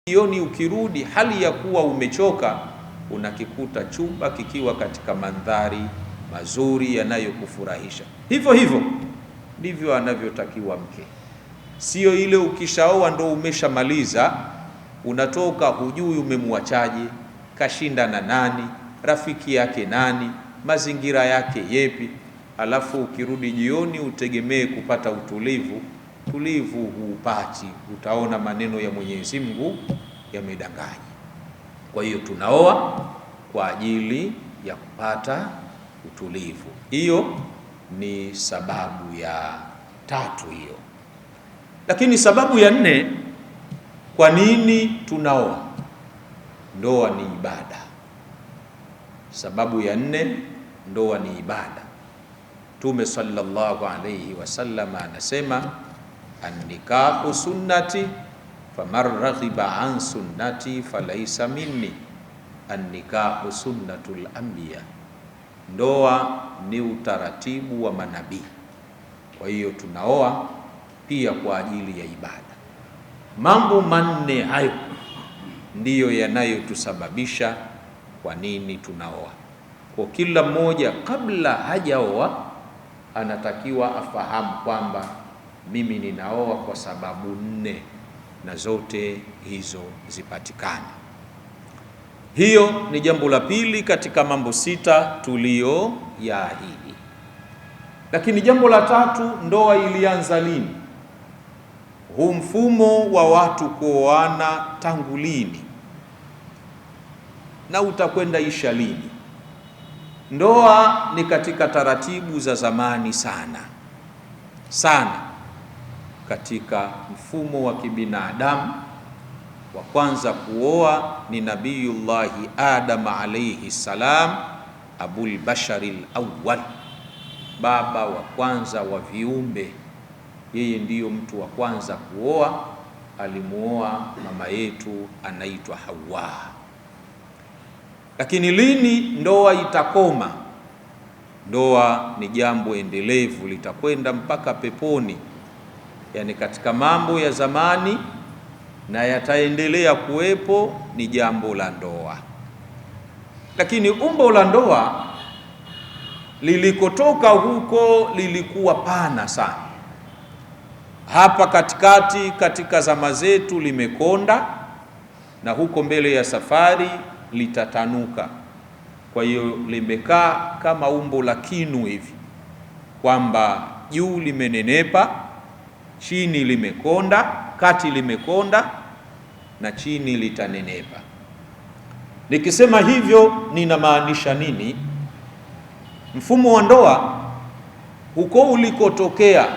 Jioni ukirudi hali ya kuwa umechoka, unakikuta chumba kikiwa katika mandhari mazuri yanayokufurahisha. Hivyo hivyo ndivyo anavyotakiwa mke. Sio ile ukishaoa ndo umeshamaliza, unatoka hujui umemwachaje, kashinda na nani, rafiki yake nani, mazingira yake yepi, alafu ukirudi jioni utegemee kupata utulivu. Tulivu huupati, utaona maneno ya Mwenyezi Mungu yamedanganya. Kwa hiyo tunaoa kwa ajili ya kupata utulivu. Hiyo ni sababu ya tatu hiyo. Lakini sababu ya nne, kwa nini tunaoa? Ndoa ni ibada. Sababu ya nne, ndoa ni ibada. Mtume sallallahu alayhi wasallam anasema, an-nikahu sunnati faman raghiba an sunnati falaysa minni, an-nikahu sunnatul anbiya. Ndoa ni utaratibu wa manabii. Kwa hiyo tunaoa pia kwa ajili ya ibada. Mambo manne hayo ndiyo yanayotusababisha kwa nini tunaoa. Kwa kila mmoja kabla hajaoa anatakiwa afahamu kwamba mimi ninaoa kwa sababu nne, na zote hizo zipatikane. Hiyo ni jambo la pili katika mambo sita tuliyoyaahidi. Lakini jambo la tatu, ndoa ilianza lini? Huu mfumo wa watu kuoana tangu lini na utakwenda isha lini? Ndoa ni katika taratibu za zamani sana katika mfumo wa kibinadamu. Wa kwanza kuoa ni Nabiyullahi Adam alayhi salam, Abul Basharil Awwal, baba wa kwanza wa viumbe. Yeye ndiyo mtu wa kwanza kuoa. Alimuoa mama yetu anaitwa Hawa. Lakini lini ndoa itakoma? Ndoa ni jambo endelevu, litakwenda mpaka peponi. Yani katika mambo ya zamani na yataendelea kuwepo ni jambo la ndoa. Lakini umbo la ndoa lilikotoka huko lilikuwa pana sana. Hapa katikati katika zama zetu limekonda, na huko mbele ya safari litatanuka. Kwa hiyo limekaa kama umbo la kinu hivi, kwamba juu limenenepa, chini limekonda, kati limekonda na chini litanenepa. Nikisema hivyo ninamaanisha nini? Mfumo wa ndoa huko ulikotokea,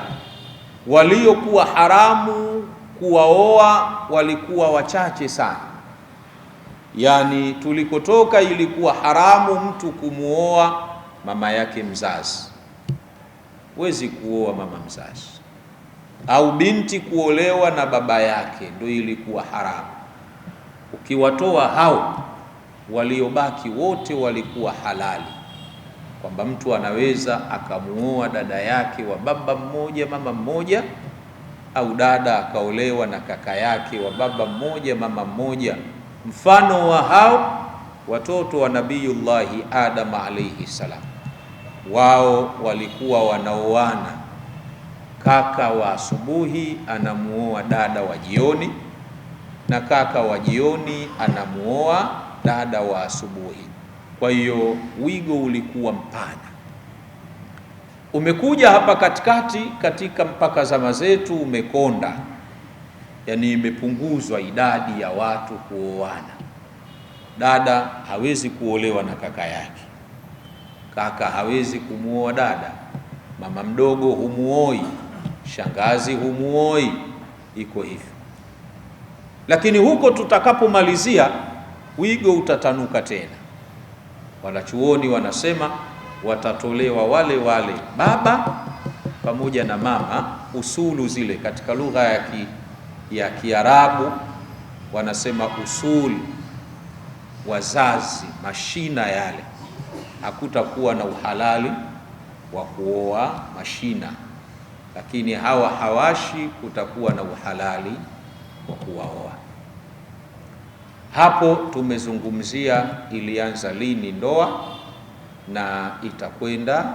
waliokuwa haramu kuwaoa walikuwa wachache sana. Yani tulikotoka ilikuwa haramu mtu kumuoa mama yake mzazi. Huwezi kuoa mama mzazi, au binti kuolewa na baba yake, ndio ilikuwa haramu. Ukiwatoa hao, waliobaki wote walikuwa halali, kwamba mtu anaweza akamuoa dada yake wa baba mmoja mama mmoja, au dada akaolewa na kaka yake wa baba mmoja mama mmoja. Mfano wa hao watoto wa Nabiyullahi Adam alayhi salam, wao walikuwa wanaoana. Kaka wa asubuhi anamuoa dada wa jioni, na kaka wa jioni anamuoa dada wa asubuhi. Kwa hiyo wigo ulikuwa mpana. Umekuja hapa katikati katika mpaka zama zetu umekonda, yani imepunguzwa idadi ya watu kuoana. Dada hawezi kuolewa na kaka yake, kaka hawezi kumuoa dada, mama mdogo humuoi, shangazi humuoi, iko hivyo. Lakini huko tutakapomalizia wigo utatanuka tena. Wanachuoni wanasema watatolewa wale wale baba pamoja na mama, usulu zile katika lugha ya Kiarabu wanasema usul, wazazi, mashina yale. Hakutakuwa na uhalali wa kuoa mashina, lakini hawa hawashi kutakuwa na uhalali wa kuwaoa. Hapo tumezungumzia ilianza lini ndoa na itakwenda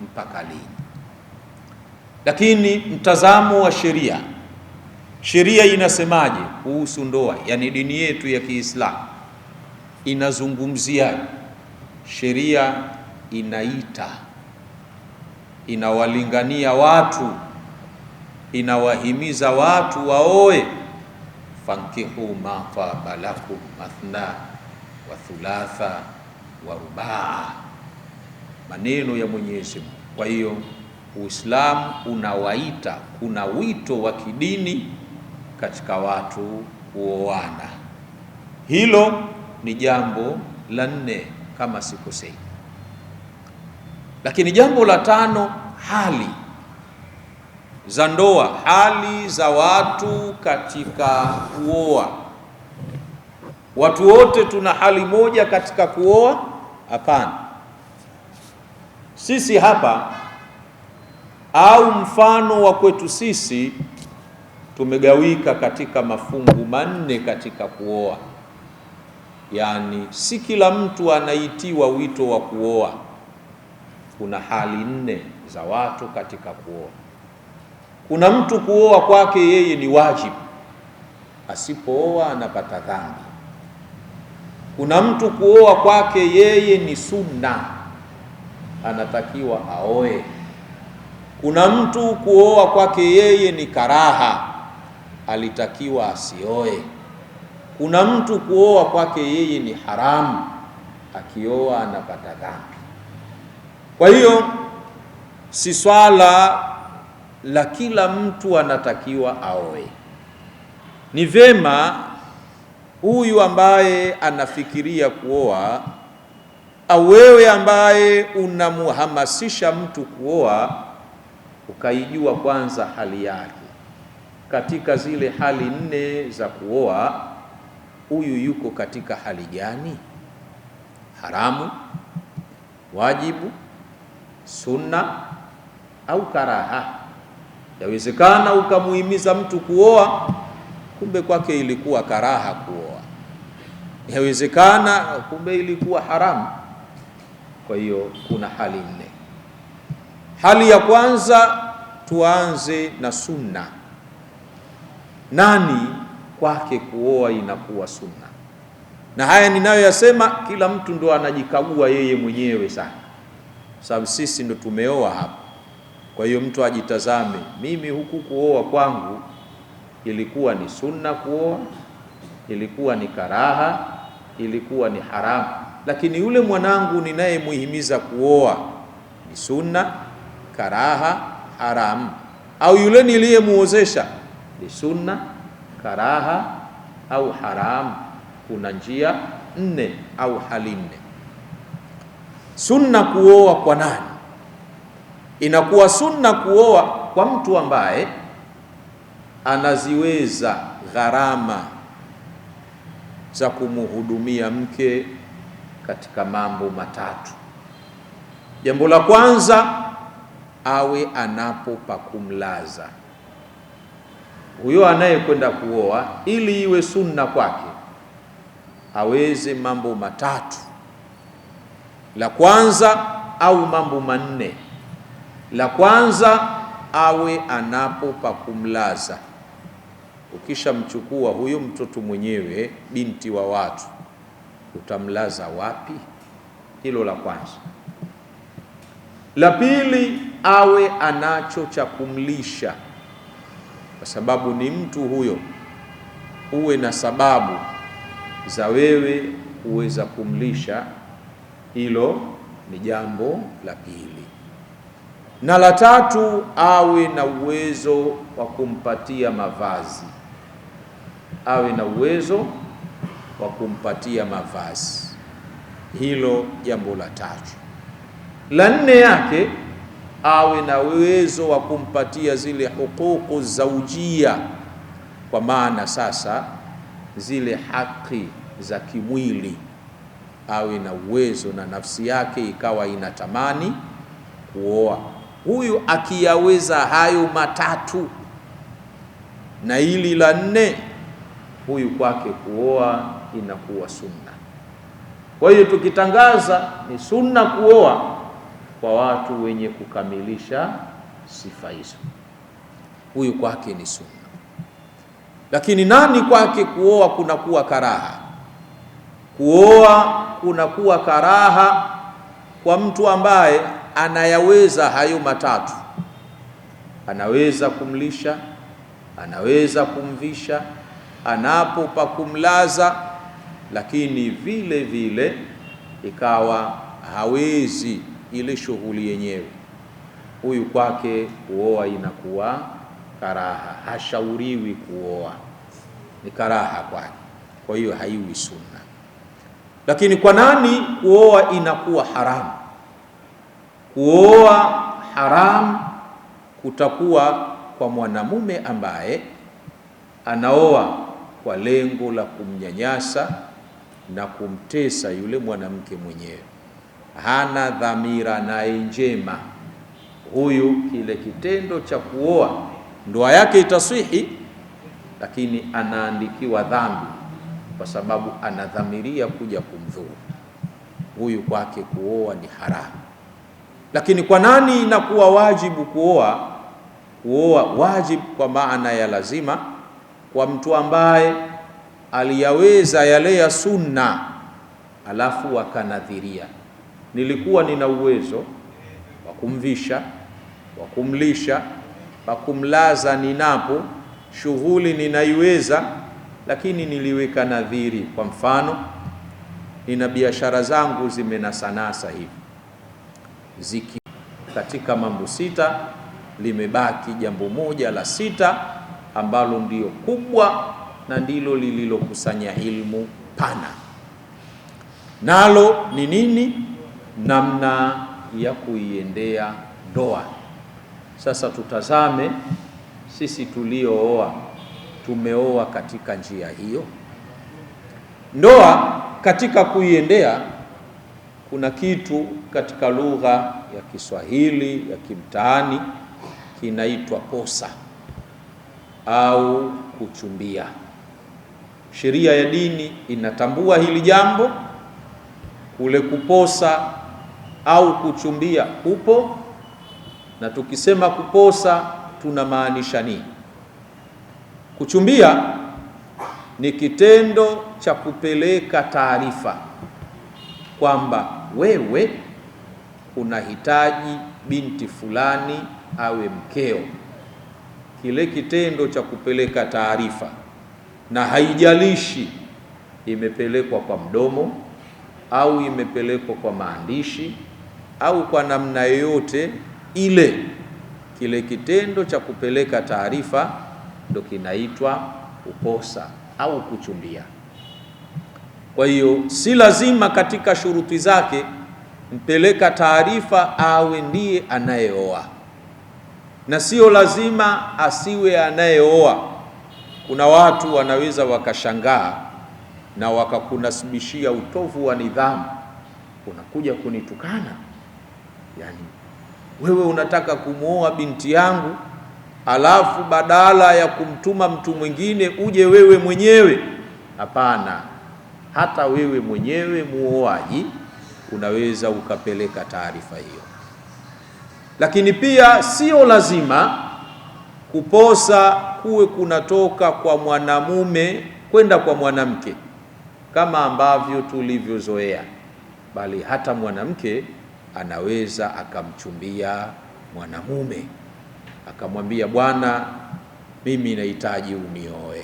mpaka lini. Lakini mtazamo wa sheria, sheria inasemaje kuhusu ndoa? Yani dini yetu ya Kiislamu inazungumzia, sheria inaita, inawalingania watu, inawahimiza watu waoe. Fankihu ma taba lakum mathna wa thulatha wa rubaa, maneno ya Mwenyezi Mungu. Kwa hiyo Uislamu unawaita, kuna wito wa kidini katika watu kuoana. Hilo ni jambo la 4 kama sikosei. Lakini jambo la 5, hali za ndoa, hali za watu katika kuoa. Watu wote tuna hali moja katika kuoa? Hapana. Sisi hapa au mfano wa kwetu sisi tumegawika katika mafungu 4 katika kuoa. Yani si kila mtu anaitiwa wito wa kuoa. Kuna hali 4 za watu katika kuoa. Kuna mtu kuoa kwake yeye ni wajibu, asipooa anapata dhambi. Kuna mtu kuoa kwake yeye ni sunna, anatakiwa aoe. Kuna mtu kuoa kwake yeye ni karaha, alitakiwa asioe. Kuna mtu kuoa kwake yeye ni haramu, akioa anapata dhambi. Kwa hiyo si swala la kila mtu anatakiwa aoe. Ni vema huyu ambaye anafikiria kuoa au wewe ambaye unamuhamasisha mtu kuoa, ukaijua kwanza hali yake. Katika zile hali 4 za kuoa, huyu yuko katika hali gani? Haramu, wajibu, sunna au karaha. Yawezekana ukamuhimiza mtu kuoa, kumbe kwake ilikuwa karaha kuoa. Yawezekana kumbe ilikuwa haramu. Kwa hiyo kuna hali 4. Hali ya kwanza, tuanze na sunna. Nani kwake kuoa inakuwa sunna? Na haya ninayoyasema kila mtu ndo anajikagua yeye mwenyewe sana, sababu sisi ndo tumeoa hapa. Kwa hiyo mtu ajitazame, mimi huku kuoa kwangu ilikuwa ni sunna kuoa, ilikuwa ni karaha, ilikuwa ni haramu. Lakini yule mwanangu ninayemuhimiza kuoa ni sunna, karaha, haramu, au yule niliyemuozesha ni sunna, karaha au haramu. Kuna njia 4 au hali 4. Sunna kuoa kwa nani? Inakuwa sunna kuoa kwa mtu ambaye anaziweza gharama za kumuhudumia mke katika mambo 3. Jambo la kwanza, awe anapo pa kumlaza. Huyo anayekwenda kuoa, ili iwe sunna kwake, aweze mambo 3. La kwanza au mambo 4. La kwanza, awe anapo pa kumlaza. Ukishamchukua huyo mtoto mwenyewe, binti wa watu, utamlaza wapi? Hilo la kwanza. La pili, awe anacho cha kumlisha, kwa sababu ni mtu huyo, uwe na sababu za wewe kuweza kumlisha. Hilo ni jambo la pili. Na la tatu, awe na uwezo wa kumpatia mavazi, awe na uwezo wa kumpatia mavazi. Hilo jambo la tatu. La 4 yake, awe na uwezo wa kumpatia zile hukuku zaujia, kwa maana sasa zile haki za kimwili, awe na uwezo na nafsi yake ikawa inatamani kuoa. Huyu akiyaweza hayo 3 na hili la 4, huyu kwake kuoa inakuwa sunna. Kwa hiyo tukitangaza ni sunna kuoa kwa watu wenye kukamilisha sifa hizo, huyu kwake ni sunna. Lakini nani kwake kuoa kunakuwa karaha? Kuoa kunakuwa karaha kwa mtu ambaye anayaweza hayo matatu: anaweza kumlisha, anaweza kumvisha, anapo pa kumlaza, lakini vile vile ikawa hawezi ile shughuli yenyewe. Huyu kwake kuoa inakuwa karaha, hashauriwi kuoa, ni karaha kwake, kwa hiyo haiwi sunna. Lakini kwa nani kuoa inakuwa haramu? Kuoa haramu kutakuwa kwa mwanamume ambaye anaoa kwa lengo la kumnyanyasa na kumtesa yule mwanamke mwenyewe, hana dhamira naye njema. Huyu kile kitendo cha kuoa, ndoa yake itaswihi, lakini anaandikiwa dhambi kwa sababu anadhamiria kuja kumdhuru. Huyu kwake kuoa ni haramu. Lakini kwa nani inakuwa wajibu kuoa? Kuoa wajibu kwa maana ya lazima kwa mtu ambaye aliyaweza yale ya sunna, alafu akanadhiria, nilikuwa nina uwezo wa kumvisha, wa kumlisha, wa kumlaza, ninapo shughuli ninaiweza, lakini niliweka nadhiri. Kwa mfano, nina biashara zangu zimenasanasa hivi, ziki katika mambo sita limebaki jambo moja la sita ambalo ndio kubwa na ndilo lililokusanya ilmu pana. Nalo ni nini? Namna ya kuiendea ndoa. Sasa tutazame sisi tuliooa, tumeoa katika njia hiyo. Ndoa katika kuiendea, kuna kitu katika lugha ya Kiswahili ya kimtaani kinaitwa posa au kuchumbia. Sheria ya dini inatambua hili jambo, kule kuposa au kuchumbia upo. Na tukisema kuposa tunamaanisha nini? Kuchumbia ni kitendo cha kupeleka taarifa kwamba wewe unahitaji binti fulani awe mkeo. Kile kitendo cha kupeleka taarifa, na haijalishi imepelekwa kwa mdomo au imepelekwa kwa maandishi au kwa namna yoyote ile, kile kitendo cha kupeleka taarifa ndo kinaitwa kuposa au kuchumbia. Kwa hiyo si lazima katika shuruti zake mpeleka taarifa awe ndiye anayeoa, na sio lazima asiwe anayeoa. Kuna watu wanaweza wakashangaa na wakakunasibishia utovu wa nidhamu, unakuja kunitukana, yani wewe unataka kumuoa binti yangu, alafu badala ya kumtuma mtu mwingine uje wewe mwenyewe. Hapana, hata wewe mwenyewe muoaji unaweza ukapeleka taarifa hiyo. Lakini pia sio lazima kuposa kuwe kunatoka kwa mwanamume kwenda kwa mwanamke kama ambavyo tulivyozoea, bali hata mwanamke anaweza akamchumbia mwanamume, akamwambia bwana, mimi nahitaji unioe.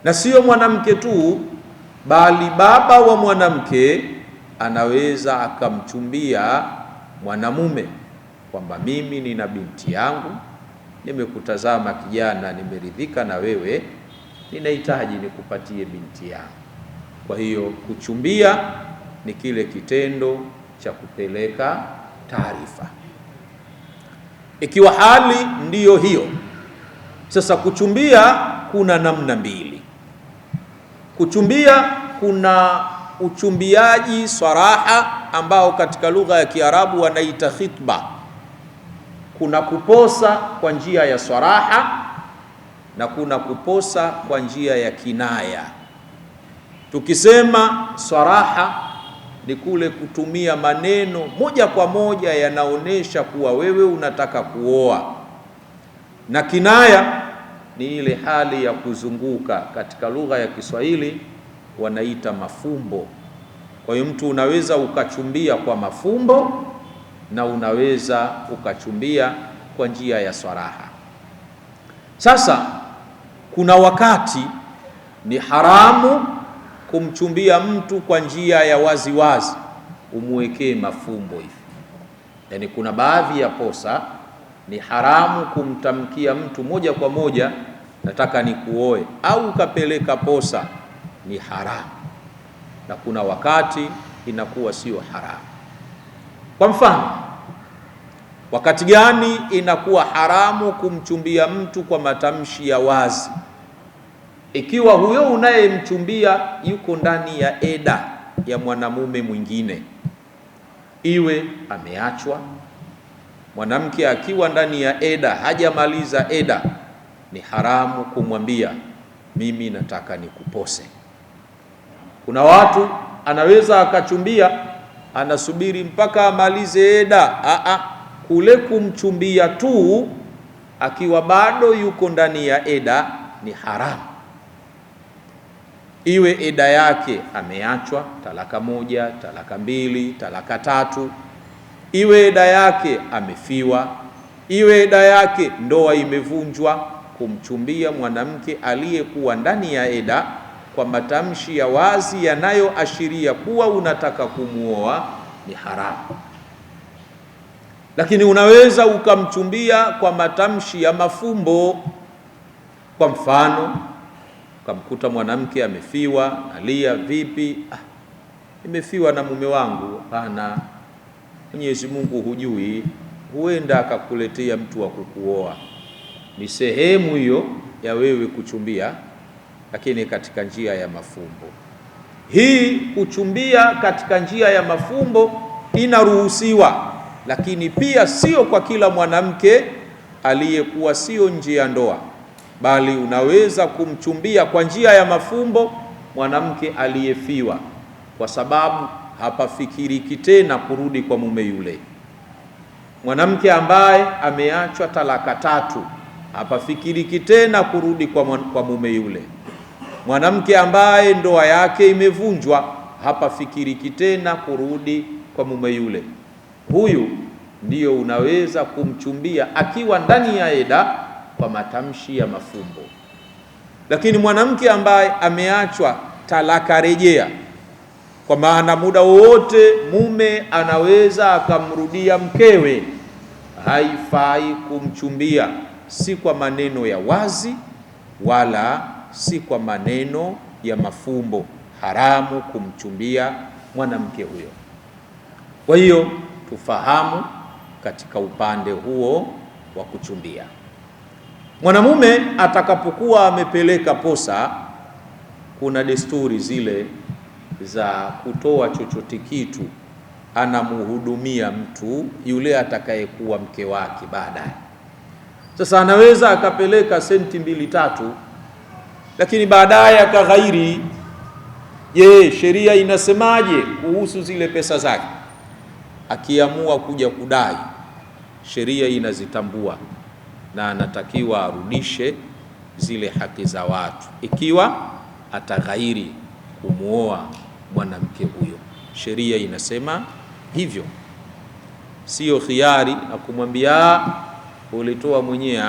Na sio mwanamke tu, bali baba wa mwanamke anaweza akamchumbia mwanamume kwamba mimi nina binti yangu, nimekutazama kijana, nimeridhika na wewe, ninahitaji nikupatie binti yangu. Kwa hiyo kuchumbia ni kile kitendo cha kupeleka taarifa. Ikiwa hali ndiyo hiyo, sasa kuchumbia kuna namna mbili. Kuchumbia kuna uchumbiaji swaraha ambao katika lugha ya Kiarabu wanaita khitba. Kuna kuposa kwa njia ya swaraha na kuna kuposa kwa njia ya kinaya. Tukisema swaraha ni kule kutumia maneno moja kwa moja yanaonesha kuwa wewe unataka kuoa, na kinaya ni ile hali ya kuzunguka. Katika lugha ya Kiswahili wanaita mafumbo. Kwa hiyo mtu unaweza ukachumbia kwa mafumbo na unaweza ukachumbia kwa njia ya swaraha. Sasa kuna wakati ni haramu kumchumbia mtu kwa njia ya wazi wazi, umwekee mafumbo hivi. Yaani kuna baadhi ya posa ni haramu kumtamkia mtu moja kwa moja, nataka nikuoe, au ukapeleka posa, ni haramu. Na kuna wakati inakuwa sio haramu. Kwa mfano, wakati gani inakuwa haramu kumchumbia mtu kwa matamshi ya wazi? Ikiwa huyo unayemchumbia yuko ndani ya eda ya mwanamume mwingine, iwe ameachwa. Mwanamke akiwa ndani ya eda, hajamaliza eda, ni haramu kumwambia mimi nataka nikupose. Kuna watu anaweza akachumbia, anasubiri mpaka amalize eda. Kule kumchumbia tu akiwa bado yuko ndani ya eda ni haramu. Iwe eda yake ameachwa, talaka moja, talaka mbili, talaka tatu, iwe eda yake amefiwa, iwe eda yake ndoa imevunjwa, kumchumbia mwanamke aliyekuwa ndani ya eda kwa matamshi ya wazi yanayoashiria kuwa unataka kumuoa ni haramu. Lakini unaweza ukamchumbia kwa matamshi ya mafumbo. Kwa mfano, ukamkuta mwanamke amefiwa, alia, vipi? Nimefiwa na mume wangu. Hapana, Mwenyezi Mungu hujui, huenda akakuletea mtu wa kukuoa. Ni sehemu hiyo ya wewe kuchumbia, lakini katika njia ya mafumbo. Hii kuchumbia katika njia ya mafumbo inaruhusiwa, lakini pia sio kwa kila mwanamke aliyekuwa sio nje ya ndoa, bali unaweza kumchumbia kwa njia ya mafumbo mwanamke aliyefiwa, kwa sababu hapafikiriki tena kurudi kwa mume yule. Mwanamke ambaye ameachwa talaka tatu, hapafikiriki tena kurudi kwa mume yule. Mwanamke ambaye ndoa yake imevunjwa, hapafikiriki tena kurudi kwa mume yule. Huyu ndiyo unaweza kumchumbia akiwa ndani ya eda kwa matamshi ya mafumbo. Lakini mwanamke ambaye ameachwa talaka rejea, kwa maana muda wowote mume anaweza akamrudia mkewe, haifai kumchumbia, si kwa maneno ya wazi wala si kwa maneno ya mafumbo. Haramu kumchumbia mwanamke huyo. Kwa hiyo tufahamu katika upande huo wa kuchumbia. Mwanamume atakapokuwa amepeleka posa, kuna desturi zile za kutoa chochote kitu, anamuhudumia mtu yule atakayekuwa mke wake baadaye. Sasa anaweza akapeleka senti 2-3, lakini baadaye akaghairi. Je, sheria inasemaje kuhusu zile pesa zake? Akiamua kuja kudai, sheria inazitambua na anatakiwa arudishe zile haki za watu, ikiwa ataghairi kumuoa mwanamke huyo. Sheria inasema hivyo, sio khiari na kumwambia ulitoa mwenyewe.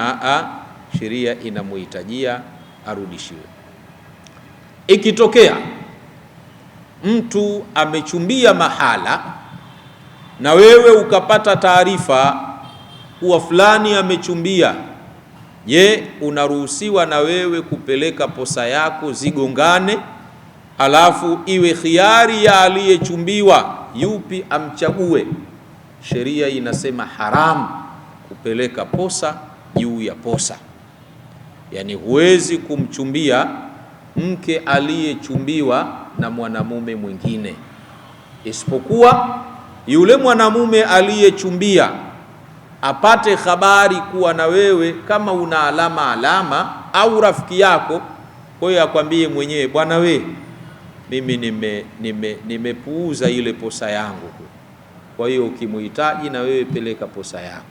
Sheria inamuhitajia arudishiwe. Ikitokea mtu amechumbia mahala na wewe ukapata taarifa kuwa fulani amechumbia, je, unaruhusiwa na wewe kupeleka posa yako zigongane, alafu iwe khiari ya aliyechumbiwa yupi amchague? Sheria inasema haramu kupeleka posa juu ya posa. Yani huwezi kumchumbia mke aliyechumbiwa na mwanamume mwingine, isipokuwa yule mwanamume aliyechumbia apate habari kuwa na wewe kama una alama au rafiki yako, kwa hiyo akwambie mwenyewe, bwana we, mimi nimepuuza ile posa yangu, kwa hiyo ukimhitaji na wewe peleka posa yako.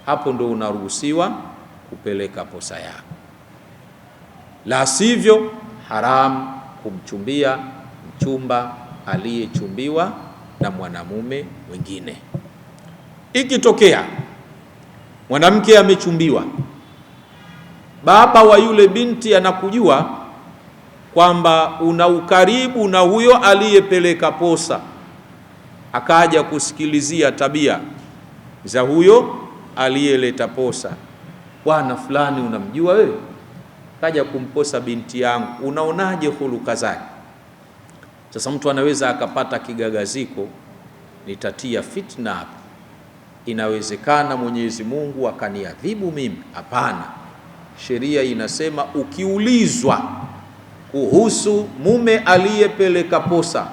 Hapo ndo unaruhusiwa kupeleka posa yako, la sivyo haram kumchumbia mchumba aliyechumbiwa na mwanamume mwingine. Ikitokea mwanamke amechumbiwa, baba wa yule binti anakujua kwamba una ukaribu na huyo aliyepeleka posa, akaja kusikilizia tabia za huyo aliyeleta posa. Bwana fulani unamjua wewe, kaja kumposa binti yangu, unaonaje huluka zake? Sasa mtu anaweza akapata kigagaziko, nitatia fitna hapa, inawezekana Mwenyezi Mungu akaniadhibu mimi. Hapana, sheria inasema ukiulizwa kuhusu mume aliyepeleka posa,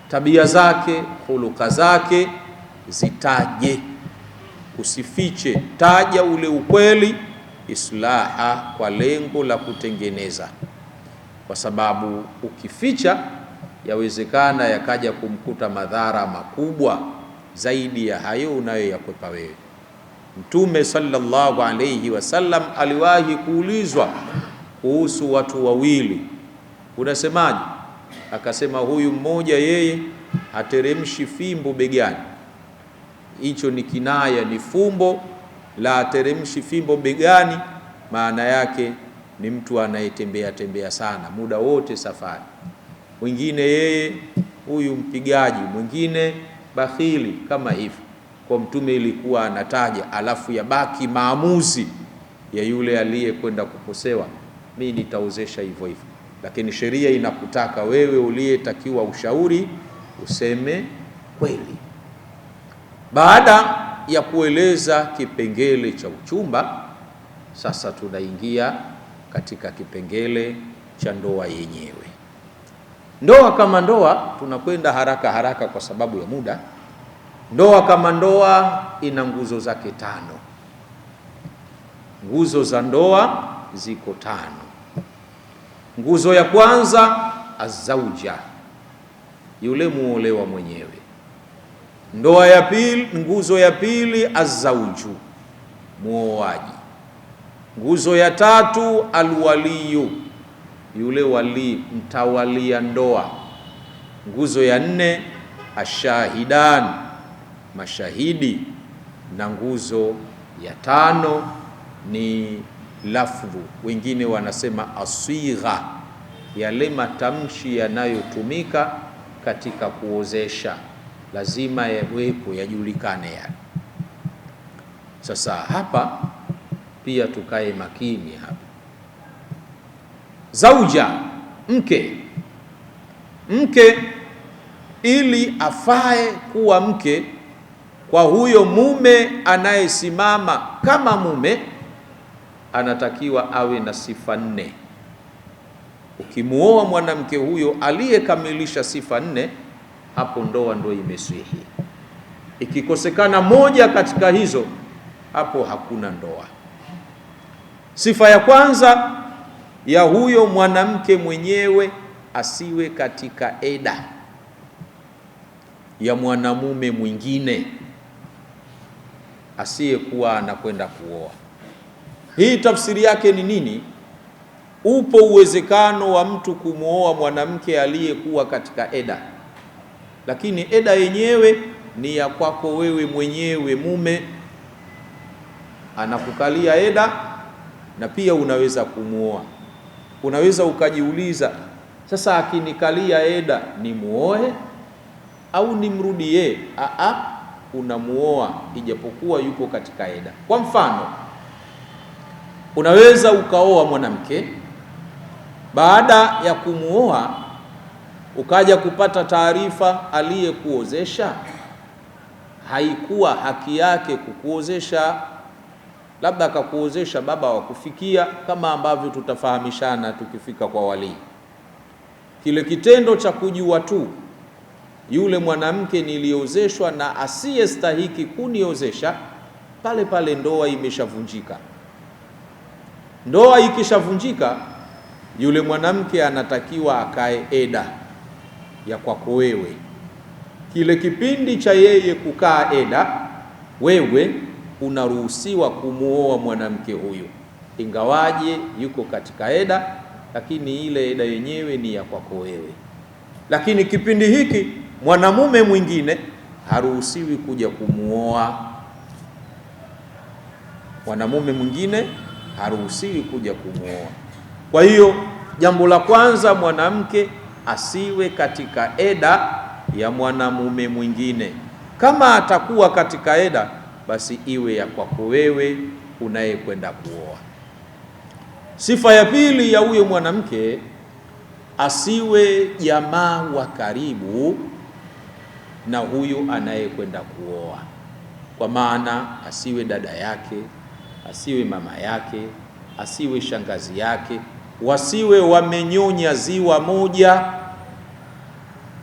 tabia zake, huluka zake, zitaje, usifiche, taja ule ukweli, islaha, kwa lengo la kutengeneza, kwa sababu ukificha yawezekana yakaja kumkuta madhara makubwa zaidi ya hayo unayoyakwepa wewe. Mtume sallallahu alayhi wasallam aliwahi kuulizwa kuhusu watu wawili, unasemaje? Akasema huyu mmoja yeye hateremshi fimbo begani. Hicho ni kinaya, ni fumbo la hateremshi fimbo begani, maana yake ni mtu anayetembea tembea sana muda wote safari. Mwingine yeye huyu mpigaji, mwingine bakhili, kama hivyo. Kwa Mtume ilikuwa anataja, alafu yabaki maamuzi ya yule aliyekwenda kuposewa, mimi nitaozesha hivyo hivyo. Lakini sheria inakutaka wewe uliyetakiwa ushauri useme kweli. Baada ya kueleza kipengele cha uchumba, sasa tunaingia katika kipengele cha ndoa yenyewe. Ndoa kama ndoa, tunakwenda haraka haraka kwa sababu ya muda. Ndoa kama ndoa ina nguzo zake 5. Nguzo za ndoa ziko 5. Nguzo ya kwanza azauja, yule muolewa mwenyewe. Ndoa ya pili, nguzo ya pili azauju, muoaji. Nguzo ya tatu alwaliyu, yule wali, mtawalia ndoa. Nguzo ya 4 ashahidan, mashahidi. Na nguzo ya 5 ni lafdhu, wengine wanasema asigha, yale matamshi yanayotumika katika kuozesha, lazima yawepo, yajulikane yale. Sasa hapa pia tukae makini hapa. Zauja, mke. Mke ili afae kuwa mke kwa huyo mume anayesimama kama mume, anatakiwa awe na sifa 4. Ukimuoa mwanamke huyo aliyekamilisha sifa 4, hapo ndoa ndo imeswihi. Ikikosekana moja katika hizo, hapo hakuna ndoa. Sifa ya kwanza ya huyo mwanamke mwenyewe, asiwe katika eda ya mwanamume mwingine asiyekuwa anakwenda kuoa. Hii tafsiri yake ni nini? Upo uwezekano wa mtu kumuoa mwanamke aliyekuwa katika eda, lakini eda yenyewe ni ya kwako wewe mwenyewe mume, anakukalia eda, na pia unaweza kumuoa. Unaweza ukajiuliza, sasa akinikalia eda ni muoe au nimrudie? Unamuoa ijapokuwa yuko katika eda. Kwa mfano, unaweza ukaoa mwanamke, baada ya kumuoa ukaja kupata taarifa aliyekuozesha haikuwa haki yake kukuozesha, labda akakuozesha baba wa kufikia, kama ambavyo tutafahamishana tukifika kwa wali. Kile kitendo cha kujua tu yule mwanamke niliozeshwa na asiyestahiki kuniozesha, pale pale ndoa imeshavunjika. Ndoa ikishavunjika, yule mwanamke anatakiwa akae eda ya kwako wewe. Kile kipindi cha yeye kukaa eda, wewe unaruhusiwa kumuoa mwanamke huyu, ingawaje yuko katika eda, lakini ile eda yenyewe ni ya kwako wewe. Lakini kipindi hiki mwanamume mwingine haruhusiwi kuja kumuoa. Mwanamume mwingine haruhusiwi kuja kumuoa. Kwa hiyo jambo la kwanza, mwanamke asiwe katika eda ya mwanamume mwingine. Kama atakuwa katika eda, basi iwe ya kwako wewe unayekwenda kuoa. Sifa ya pili ya huyo mwanamke, asiwe jamaa wa karibu na huyu anayekwenda kuoa. Kwa maana asiwe dada yake, asiwe mama yake, asiwe shangazi yake, wasiwe wamenyonya ziwa moja.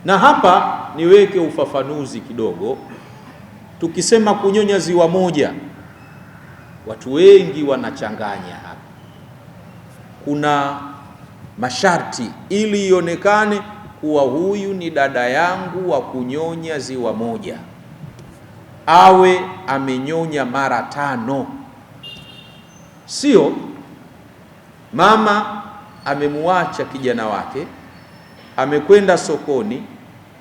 Na hapa niweke ufafanuzi kidogo. Tukisema kunyonya ziwa moja, watu wengi wanachanganya hapa. Kuna masharti ili ionekane kuwa huyu ni dada yangu wa kunyonya ziwa moja, awe amenyonya mara 5. Sio mama amemwacha kijana wake, amekwenda sokoni,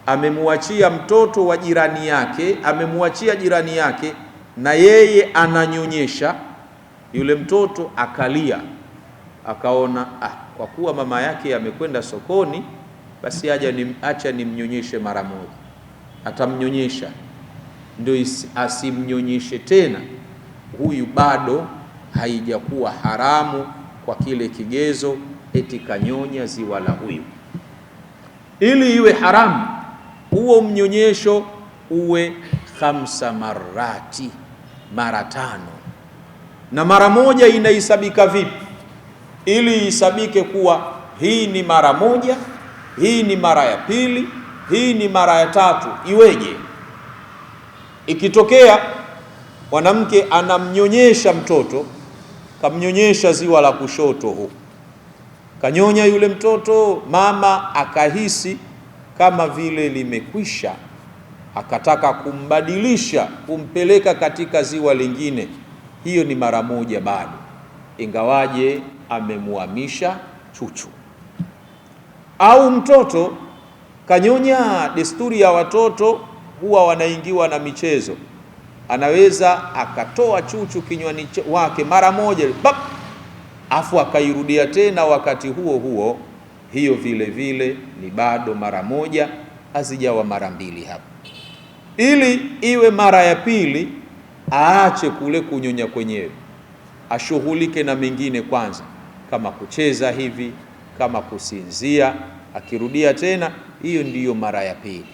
amemwachia mtoto wa jirani yake, amemwachia jirani yake, na yeye ananyonyesha. Yule mtoto akalia, akaona kwa kuwa mama yake amekwenda sokoni, basi acha nimnyonyeshe mara moja. Atamnyonyesha, ndio asimnyonyeshe tena. Huyu bado haijakuwa haramu kwa kile kigezo eti kanyonya ziwa la huyu. Ili iwe haramu, huo mnyonyesho uwe 5 marati, mara 5. Na mara moja inahisabika vipi? Ili isabike kuwa hii ni mara moja, hii ni mara ya pili, hii ni mara ya 3, iweje? Ikitokea mwanamke anamnyonyesha mtoto, kamnyonyesha ziwa la kushoto huko, kanyonya yule mtoto, mama akahisi kama vile limekwisha, akataka kumbadilisha, kumpeleka katika ziwa lingine, hiyo ni mara moja bado, ingawaje amemuhamisha chuchu. Au mtoto kanyonya, desturi ya watoto huwa wanaingiwa na michezo, anaweza akatoa chuchu kinywani wake mara moja, afu akairudia tena wakati huo huo, hiyo vile vile ni bado mara moja, hazijawa mara 2 hapa. Ili iwe mara ya pili, aache kule kunyonya kwenyewe, ashughulike na mengine kwanza, kama kucheza hivi, kama kusinzia. Akirudia tena, hiyo ndiyo mara ya pili.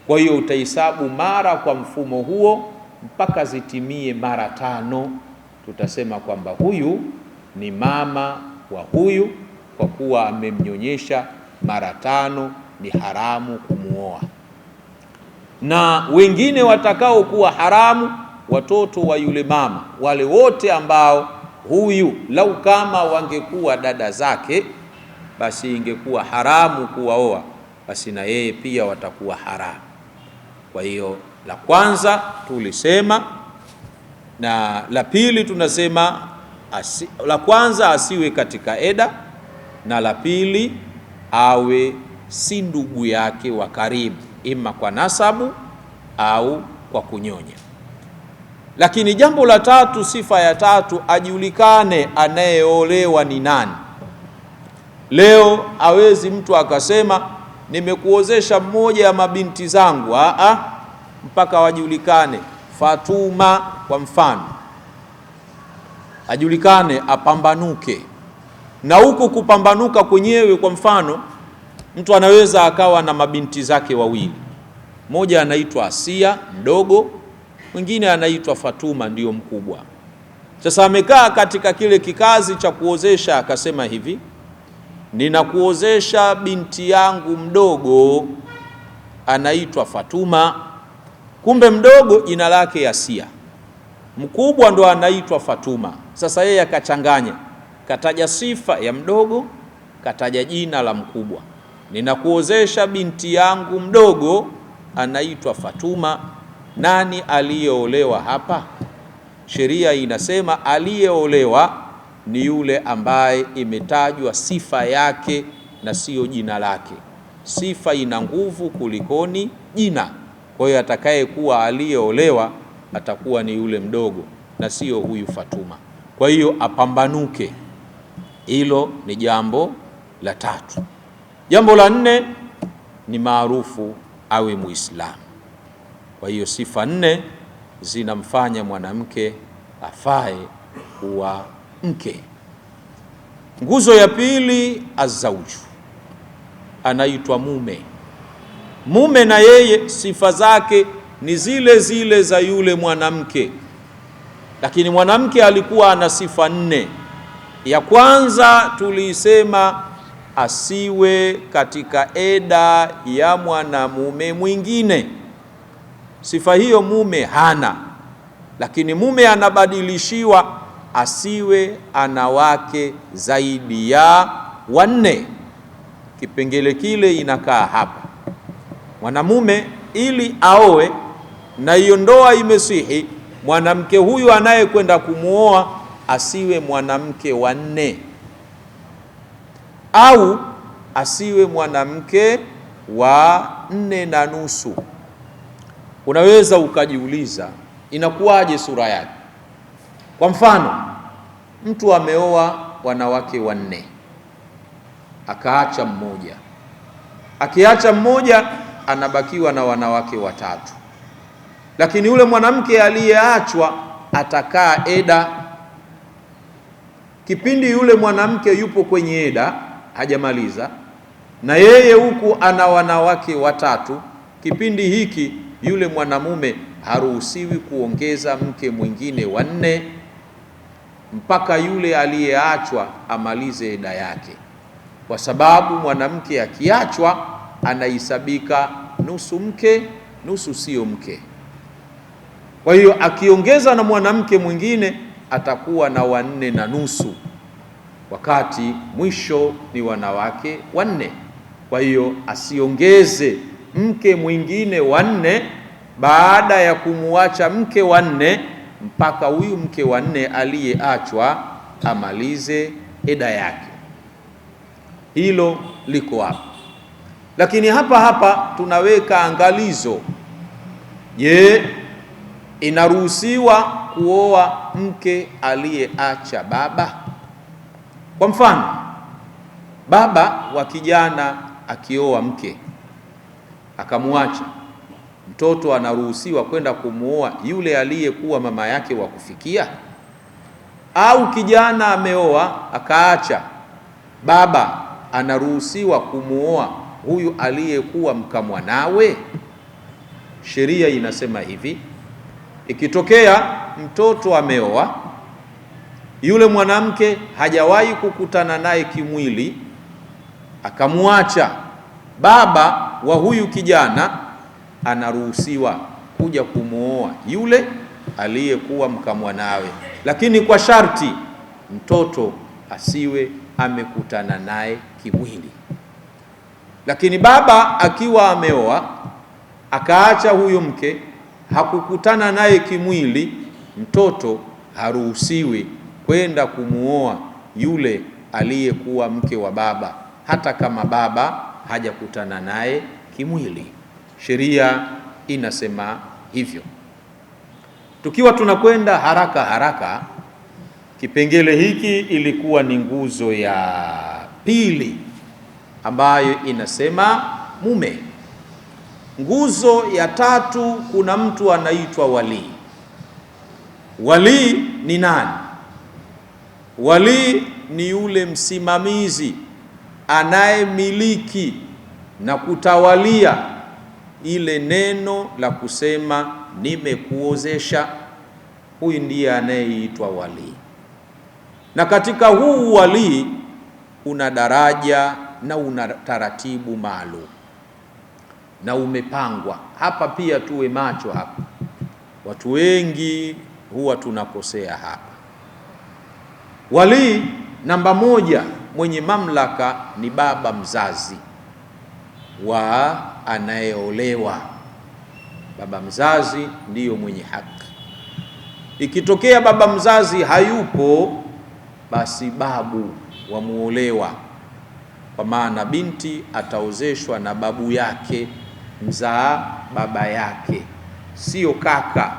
Kwa hiyo utahesabu mara kwa mfumo huo mpaka zitimie mara 5. Tutasema kwamba huyu ni mama wa huyu, kwa kuwa amemnyonyesha mara 5, ni haramu kumuoa. Na wengine watakao kuwa haramu, watoto wa yule mama, wale wote ambao huyu lau kama wangekuwa dada zake, basi ingekuwa haramu kuwaoa, basi na yeye pia watakuwa haramu. Kwa hiyo la kwanza tulisema, na la pili tunasema la kwanza asiwe katika eda, na la pili awe si ndugu yake wa karibu, ima kwa nasabu au kwa kunyonya. Lakini jambo la tatu, sifa ya tatu, ajulikane anayeolewa ni nani. Leo hawezi mtu akasema nimekuozesha mmoja ya mabinti zangu, mpaka wajulikane. Fatuma kwa mfano, ajulikane, apambanuke. Na huku kupambanuka kwenyewe, kwa mfano, mtu anaweza akawa na mabinti zake wawili, mmoja anaitwa Asia mdogo, mwingine anaitwa Fatuma ndiyo mkubwa. Sasa amekaa katika kile kikazi cha kuozesha, akasema hivi, ninakuozesha binti yangu mdogo anaitwa Fatuma. Kumbe mdogo jina lake Asia, mkubwa ndo anaitwa Fatuma. Sasa yeye akachanganya, kataja sifa ya mdogo, kataja jina la mkubwa. Ninakuozesha binti yangu mdogo anaitwa Fatuma. Nani aliyeolewa hapa? Sheria inasema aliyeolewa ni yule ambaye imetajwa sifa yake na sio jina lake. Sifa ina nguvu kulikoni jina. Kwa hiyo atakayekuwa aliyeolewa atakuwa ni yule mdogo na sio huyu Fatuma. Kwa hiyo apambanuke. Hilo ni jambo la tatu. Jambo la nne ni maarufu awe Muislamu. Kwa hiyo sifa nne zinamfanya mwanamke afae kuwa mke. Nguzo ya pili, azauju, anaitwa mume. Mume na yeye sifa zake ni zile zile za yule mwanamke, lakini mwanamke alikuwa ana sifa nne. Ya kwanza tuliisema asiwe katika eda ya mwanamume mwingine. Sifa hiyo mume hana, lakini mume anabadilishiwa asiwe ana wake zaidi ya 4. Kipengele kile inakaa hapa. Mwanamume ili aoe na hiyo ndoa imesihi, mwanamke huyu anayekwenda kumuoa asiwe mwanamke wa 4 au asiwe mwanamke wa 4.5. Unaweza ukajiuliza inakuwaje sura yake? Kwa mfano, mtu ameoa wanawake 4 akaacha mmoja. Akiacha mmoja anabakiwa na wanawake 3, lakini yule mwanamke aliyeachwa atakaa eda. Kipindi yule mwanamke yupo kwenye eda hajamaliza, na yeye huku ana wanawake 3, kipindi hiki yule mwanamume haruhusiwi kuongeza mke mwingine 4 mpaka yule aliyeachwa amalize eda yake, kwa sababu mwanamke akiachwa anahesabika nusu mke nusu sio mke. Kwa hiyo akiongeza na mwanamke mwingine atakuwa na 4.5, wakati mwisho ni wanawake 4. Kwa hiyo asiongeze mke mwingine 4 baada ya kumuacha mke 4 mpaka huyu mke 4 aliyeachwa amalize eda yake. Hilo liko hapa, lakini hapa tunaweka angalizo. Je, inaruhusiwa kuoa mke aliyeacha baba? Kwa mfano, baba wa kijana akioa mke akamwacha, mtoto anaruhusiwa kwenda kumuoa yule aliyekuwa mama yake wa kufikia? Au kijana ameoa akaacha, baba anaruhusiwa kumuoa huyu aliyekuwa mkamwanawe? Sheria inasema hivi: ikitokea mtoto ameoa, yule mwanamke hajawahi kukutana naye kimwili, akamwacha, baba wa huyu kijana anaruhusiwa kuja kumuoa yule aliyekuwa mkamwanawe, lakini kwa sharti mtoto asiwe amekutana naye kimwili. Lakini baba akiwa ameoa akaacha huyo mke, hakukutana naye kimwili, mtoto haruhusiwi kwenda kumuoa yule aliyekuwa mke wa baba, hata kama baba hajakutana naye kimwili. Sheria inasema hivyo. Tukiwa tunakwenda haraka, kipengele hiki ilikuwa ni nguzo ya pili ambayo inasema mume. Nguzo ya tatu, kuna mtu anaitwa walii. Walii ni nani? Walii ni yule msimamizi anayemiliki na kutawalia ile neno la kusema nimekuozesha. Huyu ndiye anayeitwa walii. Na katika huu walii una daraja na una taratibu maalum na umepangwa. Hapa pia tuwe macho hapa. Watu wengi huwa tunakosea hapa. Walii namba moja mwenye mamlaka ni baba mzazi wa anayeolewa. Baba mzazi ndiyo mwenye haki. Ikitokea baba mzazi hayupo, basi babu wa muolewa, kwa maana binti ataozeshwa na babu yake mzaa baba yake, sio kaka.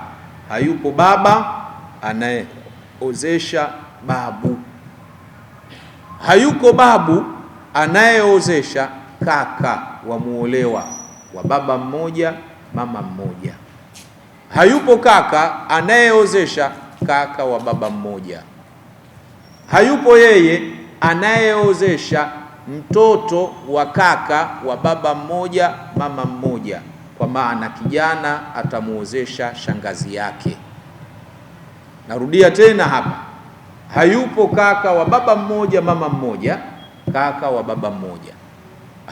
Hayupo baba anayeozesha babu, hayuko babu anayeozesha kaka wa muolewa wa baba mmoja mama mmoja, hayupo kaka anayeozesha kaka wa baba mmoja, hayupo yeye anayeozesha mtoto wa kaka wa baba mmoja mama mmoja, kwa maana kijana atamuozesha shangazi yake. Narudia tena hapa, hayupo kaka wa baba mmoja mama mmoja, kaka wa baba mmoja.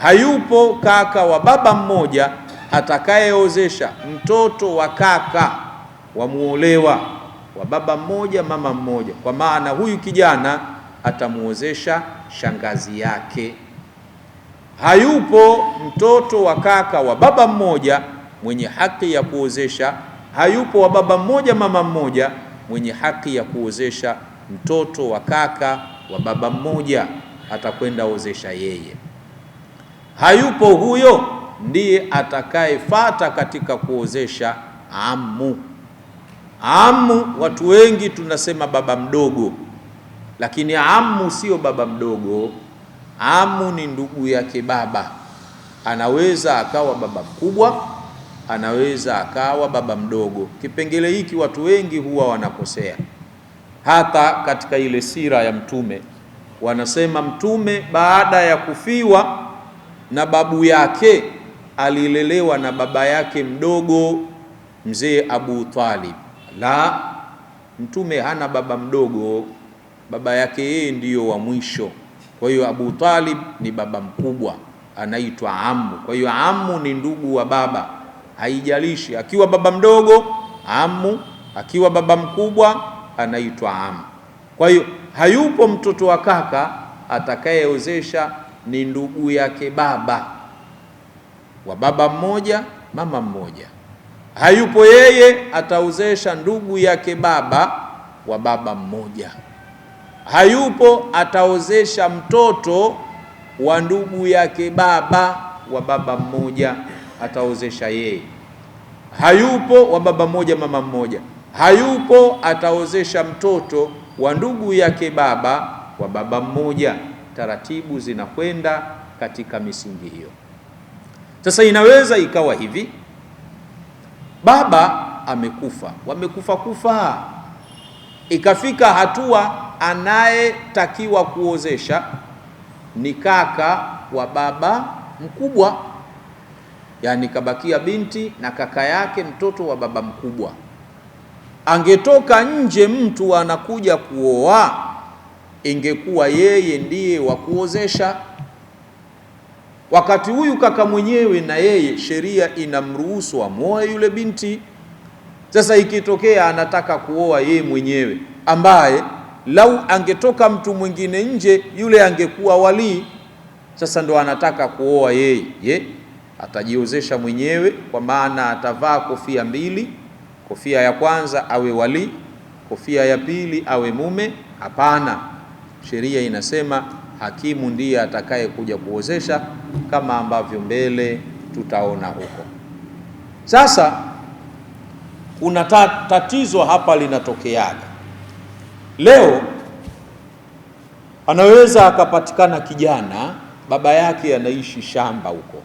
Hayupo kaka wa baba mmoja atakayeozesha mtoto wa kaka wa muolewa wa baba mmoja mama mmoja, kwa maana huyu kijana atamuozesha shangazi yake. Hayupo mtoto wa kaka wa baba mmoja mwenye haki ya kuozesha, hayupo wa baba mmoja mama mmoja mwenye haki ya kuozesha mtoto wa kaka wa baba mmoja, atakwenda ozesha yeye. Hayupo huyo, ndiye atakayefuata katika kuozesha ammu. Ammu, watu wengi tunasema baba mdogo, lakini ammu sio baba mdogo. Ammu ni ndugu yake baba, anaweza akawa baba mkubwa, anaweza akawa baba mdogo. Kipengele hiki watu wengi huwa wanakosea. Hata katika ile sira ya Mtume wanasema Mtume baada ya kufiwa na babu yake alilelewa na baba yake mdogo mzee Abu Talib. La, Mtume hana baba mdogo, baba yake yeye ndiyo wa mwisho. Kwa hiyo Abu Talib ni baba mkubwa, anaitwa ammu. Kwa hiyo ammu ni ndugu wa baba, haijalishi akiwa baba mdogo ammu, akiwa baba mkubwa anaitwa ammu. Kwa hiyo hayupo mtoto wa kaka atakayeozesha, ni ndugu yake baba wa baba mmoja mama mmoja. Hayupo yeye ataozesha ndugu yake baba wa baba mmoja. Hayupo ataozesha mtoto wa ndugu yake baba wa baba mmoja, ataozesha yeye. Hayupo wa baba mmoja mama mmoja. Hayupo ataozesha mtoto wa ndugu yake baba wa baba mmoja. Taratibu zinakwenda katika misingi hiyo. Sasa inaweza ikawa hivi, baba amekufa, wamekufa, ikafika hatua anayetakiwa kuozesha ni kaka wa baba mkubwa, yani kabakia binti na kaka yake mtoto wa baba mkubwa. Angetoka nje mtu anakuja kuoa, ingekuwa yeye ndiye wa kuozesha. Wakati huyu kaka mwenyewe na yeye sheria inamruhusu amuoe yule binti. Sasa ikitokea anataka kuoa yeye mwenyewe, ambaye lau angetoka mtu mwingine nje, yule angekuwa walii. Sasa ndo anataka kuoa yeye, atajiozesha mwenyewe, kwa maana atavaa kofia mbili. Kofia ya kwanza awe walii, kofia ya pili awe mume? Hapana, sheria inasema hakimu ndiye atakaye kuja kuozesha, kama ambavyo mbele tutaona huko. Sasa kuna tatizo hapa linatokeaga. Leo anaweza akapatikana kijana, baba yake anaishi shamba huko,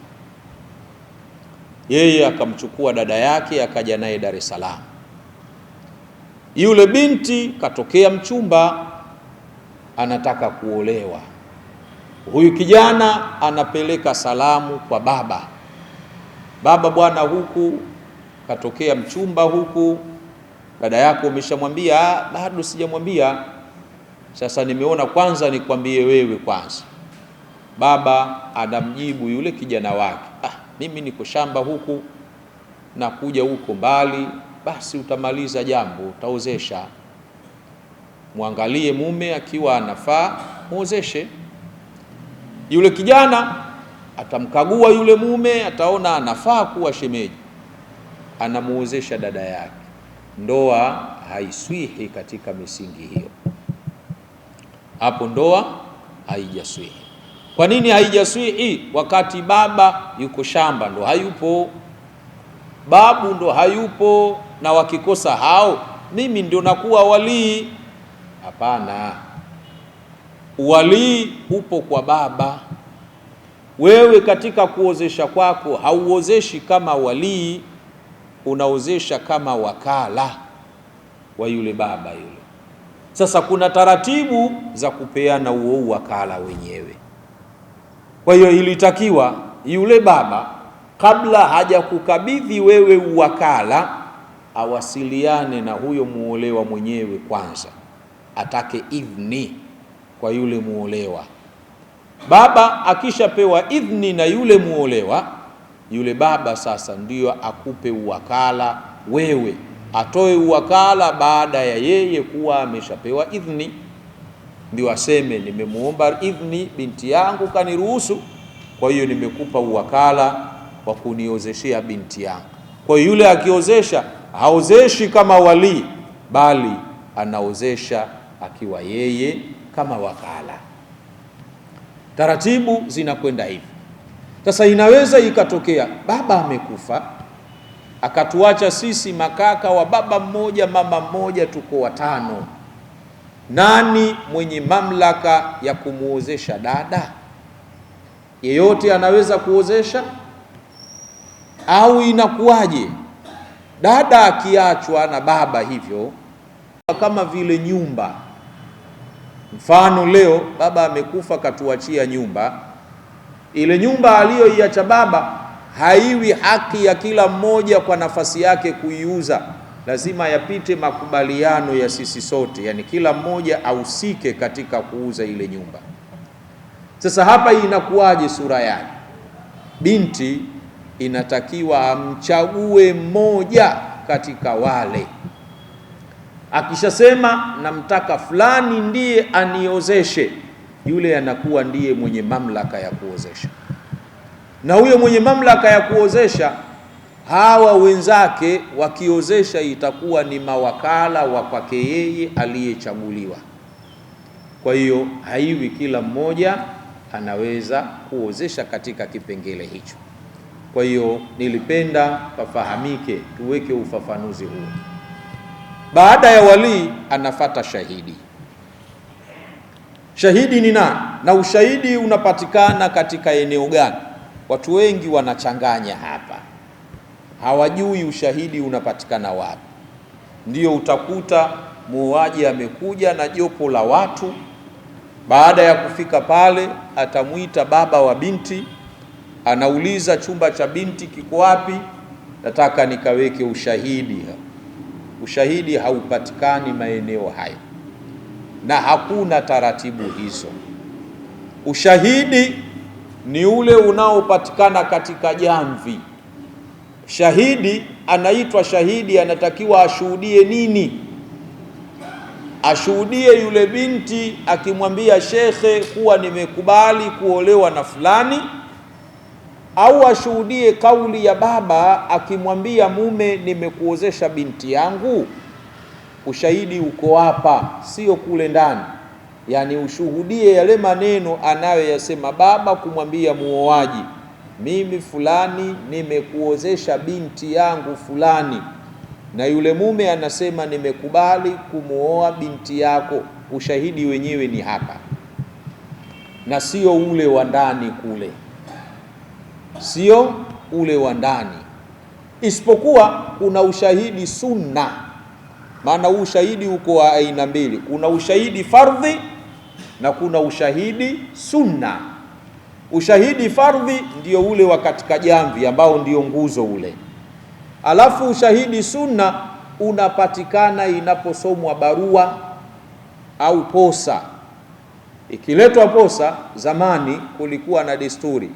yeye akamchukua dada yake akaja naye Dar es Salaam. Yule binti katokea mchumba, anataka kuolewa. Huyu kijana anapeleka salamu kwa baba, baba bwana, huku katokea mchumba huku, dada yako umeshamwambia? Bado sijamwambia. Sasa nimeona kwanza nikwambie wewe kwanza. Baba anamjibu yule kijana wake, mimi niko shamba huku, nakuja huko mbali, basi utamaliza jambo, utaozesha. Mwangalie mume akiwa anafaa, muozeshe. Yule kijana atamkagua yule mume, ataona anafaa kuwa shemeji, anamuozesha dada yake. Ndoa haiswihi katika misingi hiyo, hapo ndoa haijaswihi. Kwa nini haijaswihi? Wakati baba yuko shamba ndo hayupo, babu ndo hayupo, na wakikosa hao mimi ndio nakuwa walii. Hapana, walii upo kwa baba. Wewe katika kuozesha kwako hauozeshi kama walii, unaozesha kama wakala wa yule baba yule. Sasa kuna taratibu za kupeana huo wakala wenyewe. Kwa hiyo ilitakiwa yule baba kabla hajakukabidhi wewe uwakala, awasiliane na huyo muolewa mwenyewe kwanza, atake idhni kwa yule muolewa. Baba akishapewa idhni na yule muolewa, yule baba sasa ndiyo akupe uwakala wewe, atoe uwakala baada ya yeye kuwa ameshapewa idhni. Ndio aseme nimemuomba idhni binti yangu kaniruhusu, kwa hiyo nimekupa uwakala wa kuniozeshea binti yangu. Kwa hiyo yule akiozesha haozeshi kama wali, bali anaozesha akiwa yeye kama wakala. Taratibu zinakwenda hivi. Sasa inaweza ikatokea baba amekufa, akatuacha sisi makaka wa baba mmoja mama mmoja, tuko watano. Nani mwenye mamlaka ya kumuozesha dada? Yeyote anaweza kuozesha au inakuwaje? Dada akiachwa na baba hivyo, kama vile nyumba. Mfano leo baba amekufa, katuachia nyumba. Ile nyumba aliyoiacha baba haiwi haki ya kila mmoja kwa nafasi yake kuiuza, lazima yapite makubaliano ya sisi sote, yani kila mmoja ahusike katika kuuza ile nyumba. Sasa hapa inakuwaje sura yake? Binti inatakiwa amchague mmoja katika wale. Akishasema namtaka fulani ndiye aniozeshe, yule anakuwa ndiye mwenye mamlaka ya kuozesha. Na huyo mwenye mamlaka ya kuozesha, hawa wenzake wakiozesha itakuwa ni mawakala wa kwake yeye aliyechaguliwa. Kwa hiyo haiwi kila mmoja anaweza kuozesha katika kipengele hicho. Kwa hiyo nilipenda pafahamike, tuweke ufafanuzi huu. Baada ya wali anafata shahidi. Shahidi ni nani na ushahidi unapatikana katika eneo gani? Watu wengi wanachanganya hapa, hawajui ushahidi unapatikana wapi. Ndiyo utakuta muuaji amekuja na jopo la watu. Baada ya kufika pale, atamuita baba wa binti, anauliza chumba cha binti kiko wapi, nataka nikaweke ushahidi. Ushahidi haupatikani maeneo hayo na hakuna taratibu hizo. Ushahidi ni ule unaopatikana katika jamvi. Shahidi anaitwa shahidi, anatakiwa ashuhudie nini? Ashuhudie yule binti akimwambia shekhe kuwa nimekubali kuolewa na fulani, au ashuhudie kauli ya baba akimwambia mume nimekuozesha binti yangu. Ushahidi uko hapa, sio kule ndani. Yani ushuhudie yale maneno anayoyasema baba kumwambia muoaji, mimi fulani nimekuozesha binti yangu fulani, na yule mume anasema nimekubali kumuoa binti yako. Ushahidi wenyewe ni hapa na sio ule wa ndani kule, sio ule wa ndani. Isipokuwa kuna ushahidi sunna. Maana ushahidi uko wa aina mbili, kuna ushahidi fardhi na kuna ushahidi sunna. Ushahidi fardhi ndio ule wa katika jamvi ambao ndio nguzo ule. Alafu ushahidi sunna unapatikana inaposomwa barua au posa. Ikiletwa posa, zamani kulikuwa na desturi,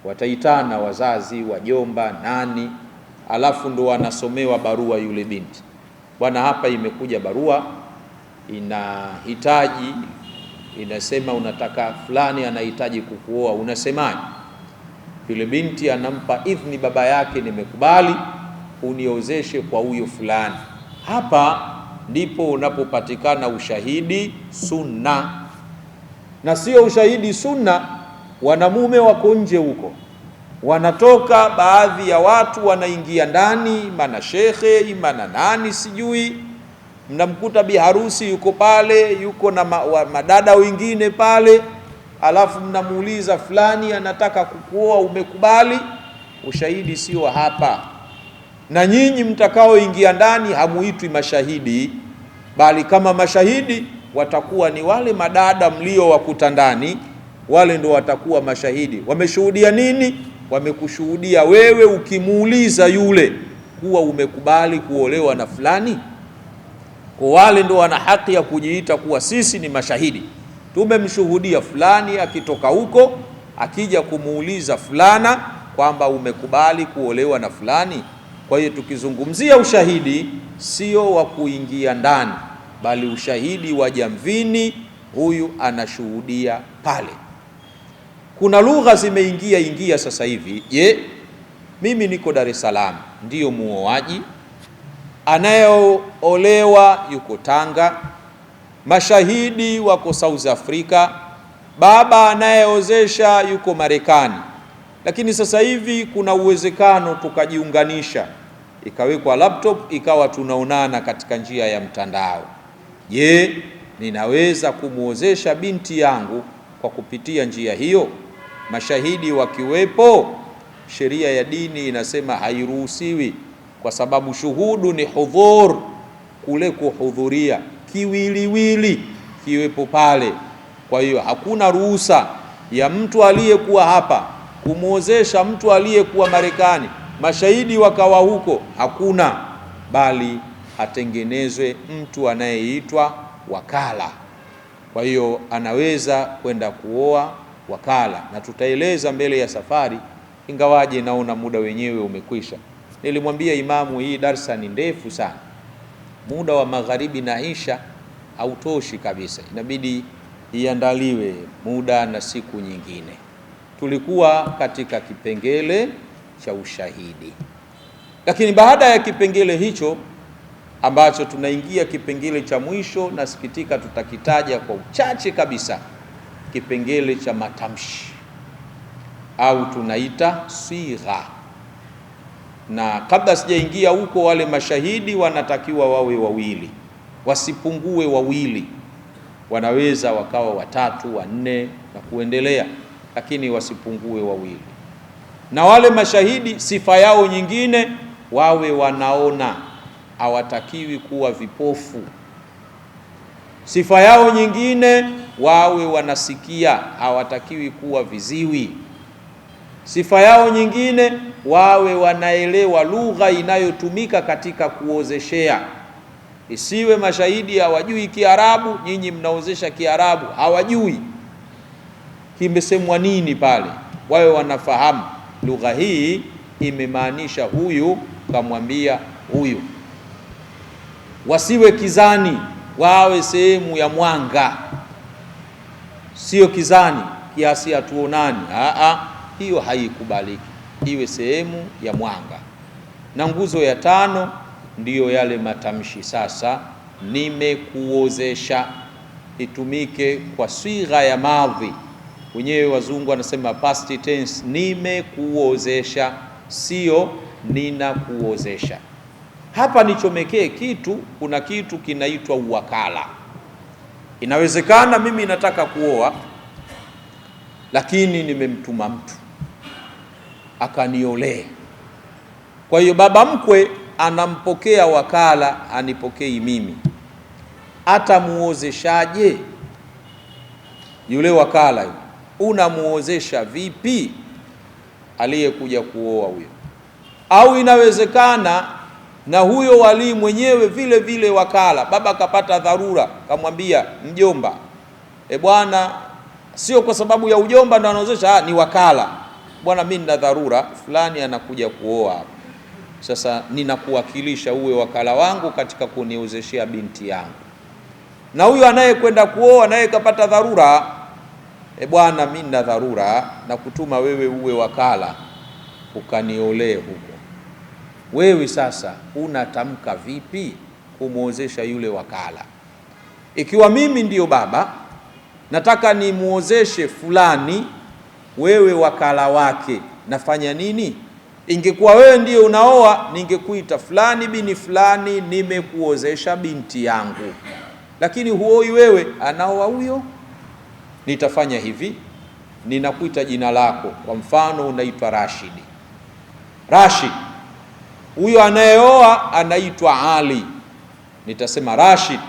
wataitana wazazi, wajomba, nani, alafu ndo anasomewa barua yule binti, bwana, hapa imekuja barua inahitaji, inasema unataka fulani anahitaji kukuoa, unasemaje? Yule binti anampa idhni baba yake, nimekubali uniozeshe kwa huyo fulani. Hapa ndipo unapopatikana ushahidi sunna, na sio ushahidi sunna wanamume wako nje huko, wanatoka baadhi ya watu wanaingia ndani, mana shekhe mana nani sijui, mnamkuta biharusi yuko pale, yuko na madada wengine pale, alafu mnamuuliza fulani anataka kukuoa, umekubali? Ushahidi sio hapa. Na nyinyi mtakaoingia ndani hamuitwi mashahidi, bali kama mashahidi watakuwa ni wale madada mlio wakuta ndani, wale ndo watakuwa mashahidi. Wameshuhudia nini? Wamekushuhudia wewe ukimuuliza yule kuwa umekubali kuolewa na fulani. Kwa wale ndo wana haki ya kujiita kuwa sisi ni mashahidi, tumemshuhudia fulani akitoka huko akija kumuuliza fulana kwamba umekubali kuolewa na fulani. Kwa hiyo tukizungumzia ushahidi sio wa kuingia ndani, bali ushahidi wa jamvini, huyu anashuhudia pale. Kuna lugha zimeingia sasa hivi. Mimi niko Dar es Salaam, ndiyo muoaji, anayeolewa yuko Tanga, mashahidi wako South Africa, baba anayeozesha yuko Marekani. Lakini sasa hivi kuna uwezekano tukajiunganisha, ikawekwa laptop, ikawa tunaonana katika njia ya mtandao. Ninaweza kumuozesha binti yangu kwa kupitia njia hiyo, mashahidi wakiwepo? Sheria ya dini inasema hairuhusiwi, kwa sababu shuhudu ni hudhur, kule kuhudhuria, kiwiliwili kiwepo pale. Kwa hiyo hakuna ruhusa ya mtu aliyekuwa hapa kumuozesha mtu aliyekuwa Marekani, mashahidi wakawa huko, hakuna, bali atengenezwe mtu anayeitwa wakala. Kwa hiyo anaweza kwenda kuoa wakala, na tutaeleza mbele ya safari, ingawaje naona muda wenyewe umekwisha. Nilimwambia imamu hii darsa ni ndefu sana, muda wa magharibi na isha hautoshi kabisa, inabidi iandaliwe muda na siku nyingine. Tulikuwa katika kipengele cha ushahidi, lakini baada ya kipengele hicho ambacho tunaingia kipengele cha mwisho, nasikitika tutakitaja kwa uchache kabisa, kipengele cha matamshi au tunaita sigha. Na kabla sijaingia huko, wale mashahidi wanatakiwa wawe wawili, wasipungue wawili, wanaweza wakawa watatu, wanne na kuendelea, lakini wasipungue wawili. Na wale mashahidi sifa yao nyingine, wawe wanaona, hawatakiwi kuwa vipofu. Sifa yao nyingine, wawe wanasikia, hawatakiwi kuwa viziwi. Sifa yao nyingine, wawe wanaelewa lugha inayotumika katika kuozeshea. Isiwe mashahidi hawajui Kiarabu, nyinyi mnaozesha Kiarabu, hawajui kimesemwa nini pale. Wawe wanafahamu lugha hii imemaanisha huyu kamwambia huyu. Wasiwe kizani, wawe sehemu ya mwanga, sio kizani kiasi hatuonani. Hiyo haikubaliki, iwe sehemu ya mwanga. Na nguzo ya tano ndiyo yale matamshi sasa, nimekuozesha, itumike kwa sigha ya madhi. Wenyewe wazungu wanasema past tense, nimekuozesha, sio ninakuozesha. Hapa nichomekee kitu, kuna kitu kinaitwa uwakala. Inawezekana mimi nataka kuoa, lakini nimemtuma mtu akaniolee. Kwa hiyo baba mkwe anampokea wakala, anipokei mimi. Atamuozeshaje yule wakala? Unamuozesha vipi aliyekuja kuoa huyo? Au inawezekana na huyo wali mwenyewe vile vile wakala, baba kapata dharura, kamwambia mjomba, bwana, sio kwa sababu ya ujomba ndo anaozesha, ni wakala, bwana, mimi nina dharura fulani anakuja kuoa hapa, sasa ninakuwakilisha uwe wakala wangu katika kuniozeshea binti yangu. Na huyo anayekwenda kuoa naye kapata dharura, bwana, mimi nina dharura na kutuma wewe uwe wakala ukaniolee huko. Wewe sasa unatamka vipi kumuozesha yule wakala? Ikiwa mimi ndiyo baba nataka nimuozeshe fulani, wewe wakala wake, nafanya nini? Ingekuwa wewe ndiyo unaoa, ningekuita fulani bini fulani, nimekuozesha binti yangu. Lakini huoi wewe, anaoa huyo. Nitafanya hivi, ninakuita jina lako. Kwa mfano unaitwa Rashid. Rashid, huyo anayeoa anaitwa Ali. Nitasema Rashid,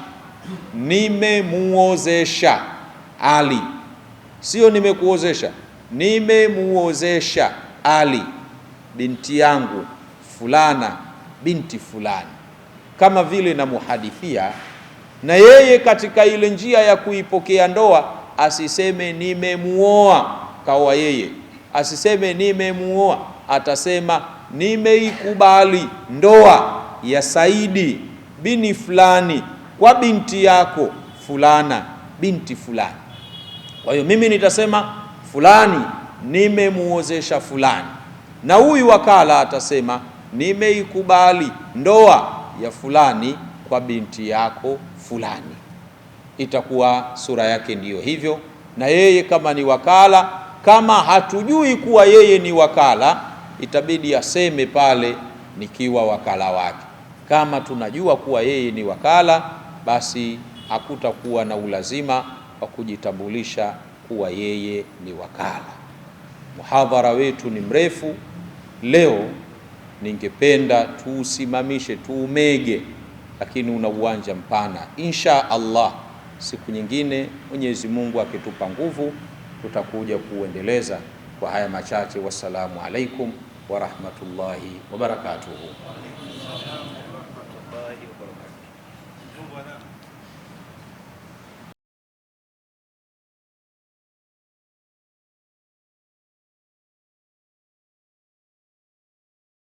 nimemuozesha Ali. Sio nimekuozesha, nimemuozesha Ali binti yangu fulana binti fulani. Kama vile namuhadithia, na yeye katika ile njia ya kuipokea ndoa asiseme nimemuoa kawa yeye, asiseme nimemuoa, atasema nimeikubali ndoa ya Saidi bini fulani kwa binti yako fulana binti fulani. Kwa hiyo mimi nitasema fulani nimemuozesha fulani, na huyu wakala atasema nimeikubali ndoa ya fulani kwa binti yako fulani. Itakuwa sura yake ndiyo hivyo. Na yeye kama ni wakala, kama hatujui kuwa yeye ni wakala, itabidi aseme pale nikiwa wakala wake. Kama tunajua kuwa yeye ni wakala, basi hakutakuwa na ulazima wa kujitambulisha kuwa yeye ni wakala. Muhadhara wetu ni mrefu leo, ningependa tuusimamishe, tuumege, lakini una uwanja mpana. Insha Allah siku nyingine Mwenyezi Mungu akitupa nguvu tutakuja kuendeleza. Kwa haya machache, wassalamu alaikum wa rahmatullahi wa barakatuhu.